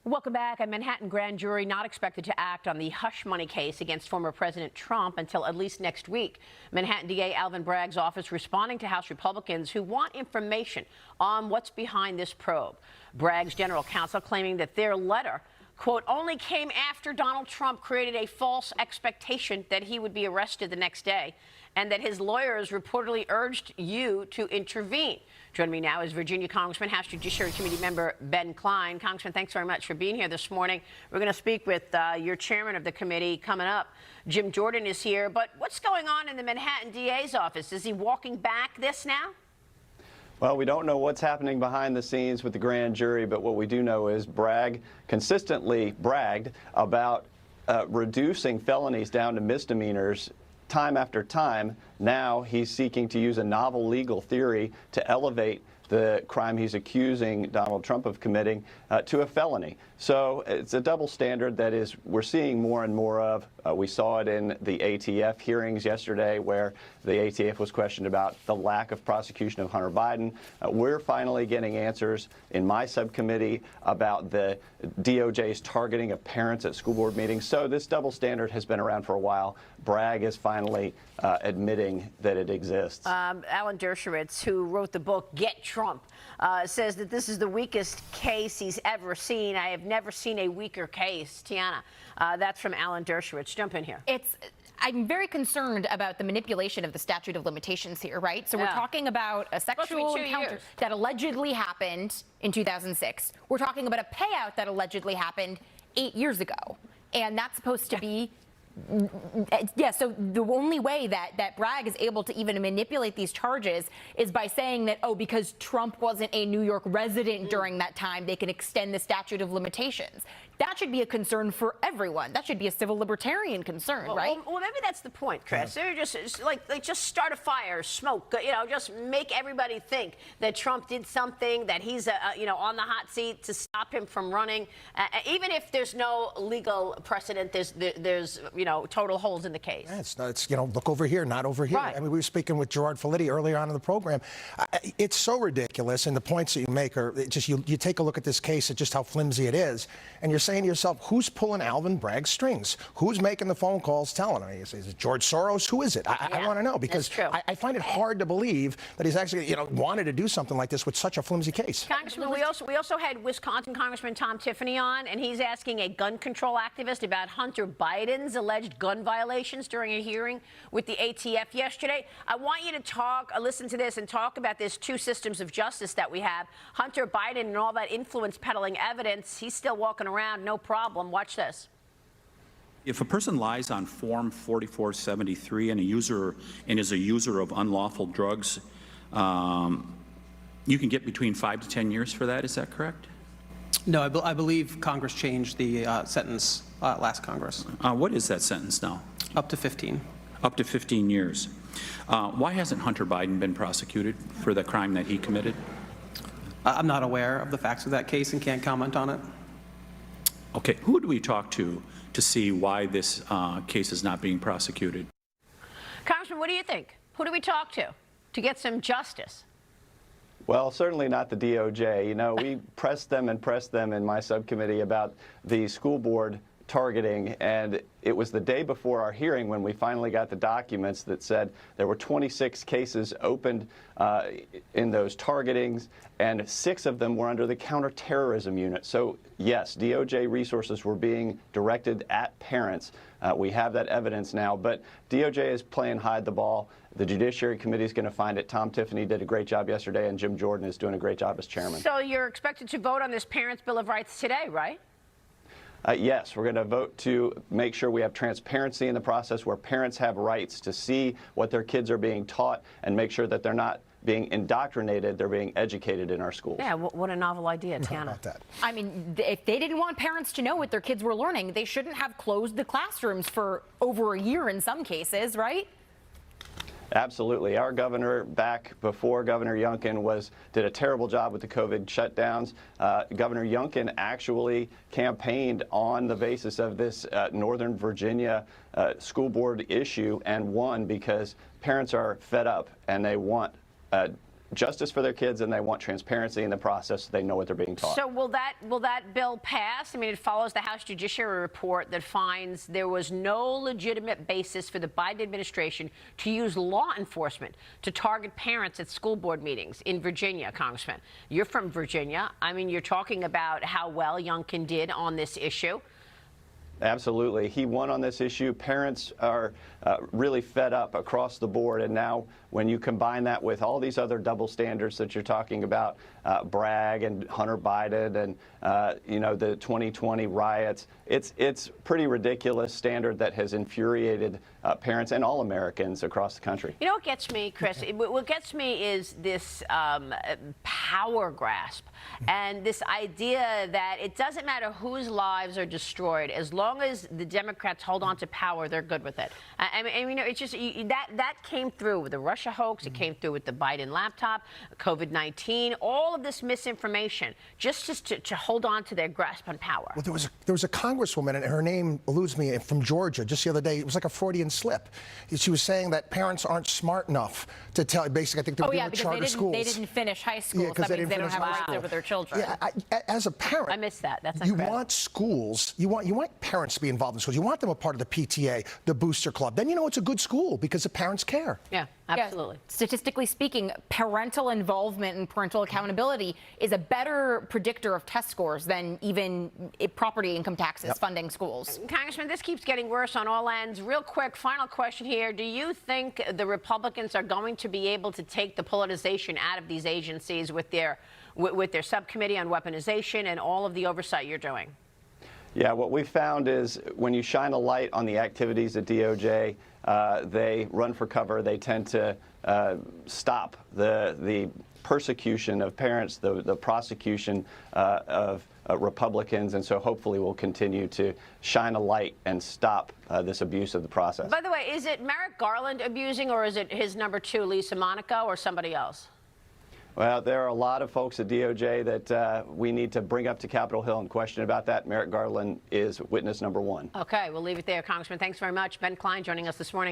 Welcome back. A Manhattan grand jury not expected to act on the hush money case against former President Trump until at least next week. Manhattan DA Alvin Bragg's office responding to House Republicans who want information on what's behind this probe. Bragg's general counsel claiming that their letter, quote, only came after Donald Trump created a false expectation that he would be arrested the next day, and that his lawyers reportedly urged you to intervene. Joining me now is Virginia Congressman, House Judiciary Committee member Ben Cline. Congressman, thanks very much for being here this morning. We're going to speak with your chairman of the committee coming up. Jim Jordan is here. But what's going on in the Manhattan DA's office? Is he walking back this now? Well, we don't know what's happening behind the scenes with the grand jury, but what we do know is Bragg consistently bragged about reducing felonies down to misdemeanors time after time. Now he's seeking to use a novel legal theory to elevate the crime he's accusing Donald Trump of committing to a felony. So it's a double standard that is we're seeing more and more of. We saw it in the ATF hearings yesterday, where the ATF was questioned about the lack of prosecution of Hunter Biden. We're finally getting answers in my subcommittee about the DOJ's targeting of parents at school board meetings. So this double standard has been around for a while. Bragg is finally admitting that it exists. Alan Dershowitz, who wrote the book Get Trump, says that this is the weakest case he's ever seen. I have never seen a weaker case. Tiana, that's from Alan Dershowitz. Jump in here. I'm very concerned about the manipulation of the statute of limitations here, right? So we're talking about a sexual encounter that allegedly happened in 2006. We're talking about a payout that allegedly happened 8 years ago. And that's supposed to be so the only way that Bragg is able to even manipulate these charges is by saying that, oh, because Trump wasn't a New York resident during that time, they can extend the statute of limitations. That should be a concern for everyone. That should be a civil libertarian concern, right? Well, maybe that's the point, Chris. They're just start a fire, smoke, just make everybody think that Trump did something, that he's, on the hot seat to stop him from running. Even if there's no legal precedent, there's total holes in the case. Yeah, it's look over here, not over here. Right. I mean, we were speaking with Gerard Felitti earlier on in the program. It's so ridiculous, and the points that you make are just, you take a look at this case at just how flimsy it is, and you're saying to yourself, who's pulling Alvin Bragg's strings? Who's making the phone calls telling him? Is it George Soros? Who is it? I want to know, because I find it hard to believe that he's actually, wanted to do something like this with such a flimsy case. Congressman, we also had Wisconsin Congressman Tom Tiffany on, and he's asking a gun control activist about Hunter Biden's alleged gun violations during a hearing with the ATF yesterday. I want you to listen to this and talk about this two systems of justice that we have. Hunter Biden and all that influence peddling evidence, he's still walking around, no problem. Watch this. If a person lies on Form 4473 and is a user of unlawful drugs, you can get between 5 to 10 years for that. Is that correct? No, I believe Congress changed the sentence last Congress. What is that sentence now? Up to 15. Up to 15 years. Why hasn't Hunter Biden been prosecuted for the crime that he committed? I'm not aware of the facts of that case and can't comment on it. Okay, who do we talk to see why this case is not being prosecuted? Congressman, what do you think? Who do we talk to get some justice? Well, certainly not the DOJ. We pressed them in my subcommittee about the school board targeting, and it was the day before our hearing when we finally got the documents that said there were 26 cases opened in those targetings, and 6 of them were under the counterterrorism unit. So yes, DOJ resources were being directed at parents. We have that evidence now, but DOJ is playing hide the ball. The Judiciary Committee is going to find it. Tom Tiffany did a great job yesterday, and Jim Jordan is doing a great job as chairman. So you're expected to vote on this Parents' Bill of Rights today, right? Yes, we're going to vote to make sure we have transparency in the process, where parents have rights to see what their kids are being taught and make sure that they're not being indoctrinated, they're being educated in our schools. Yeah, what a novel idea, Tiana. How about that? I mean, if they didn't want parents to know what their kids were learning, they shouldn't have closed the classrooms for over a year in some cases, right? Absolutely. Our governor, back before Governor Youngkin, did a terrible job with the COVID shutdowns. Governor Youngkin actually campaigned on the basis of this Northern Virginia school board issue and won, because parents are fed up and they want justice for their kids and they want transparency in the process so they know what they're being taught. So will that bill pass? I mean, it follows the House Judiciary report that finds there was no legitimate basis for the Biden administration to use law enforcement to target parents at school board meetings in Virginia, Congressman. You're from Virginia. I mean, you're talking about how well Youngkin did on this issue. Absolutely. He won on this issue. Parents are really fed up across the board. And now when you combine that with all these other double standards that you're talking about, Bragg and Hunter Biden and, the 2020 riots, it's pretty ridiculous standard that has infuriated parents and all Americans across the country. You know what gets me, Chris? What gets me is this power grasp and this idea that it doesn't matter whose lives are destroyed. As long as the Democrats hold on to power, they're good with it. I mean, it's just that came through with the Russia hoax. It came through with the Biden laptop, COVID-19, all of this misinformation, just to hold on to their grasp on power. Well, there was a congresswoman, and her name eludes me, from Georgia just the other day. It was like a Freudian slip. She was saying that parents aren't smart enough to tell. Basically, I think they're dealing with charter schools. They didn't finish high school. Yeah, so that means they don't have rights over their children. Yeah, as a parent, I missed that. That's you incredible. want schools. You want parents to be involved in schools. You want them a part of the PTA, the booster club. Then you know it's a good school because the parents care. Yeah, absolutely. Yeah. Statistically speaking, parental involvement and parental accountability is a better predictor of test scores than even property income taxes funding schools. Congressman, this keeps getting worse on all ends. Real quick, final question here. Do you think the Republicans are going to be able to take the politicization out of these agencies with their subcommittee on weaponization and all of the oversight you're doing? Yeah, what we found is when you shine a light on the activities at DOJ, they run for cover. They tend to stop the persecution of parents, the prosecution of Republicans, and so hopefully we'll continue to shine a light and stop this abuse of the process. By the way, is it Merrick Garland abusing, or is it his number two, Lisa Monaco, or somebody else? Well, there are a lot of folks at DOJ that we need to bring up to Capitol Hill and question about that. Merrick Garland is witness number one. Okay, we'll leave it there, Congressman. Thanks very much. Ben Cline joining us this morning.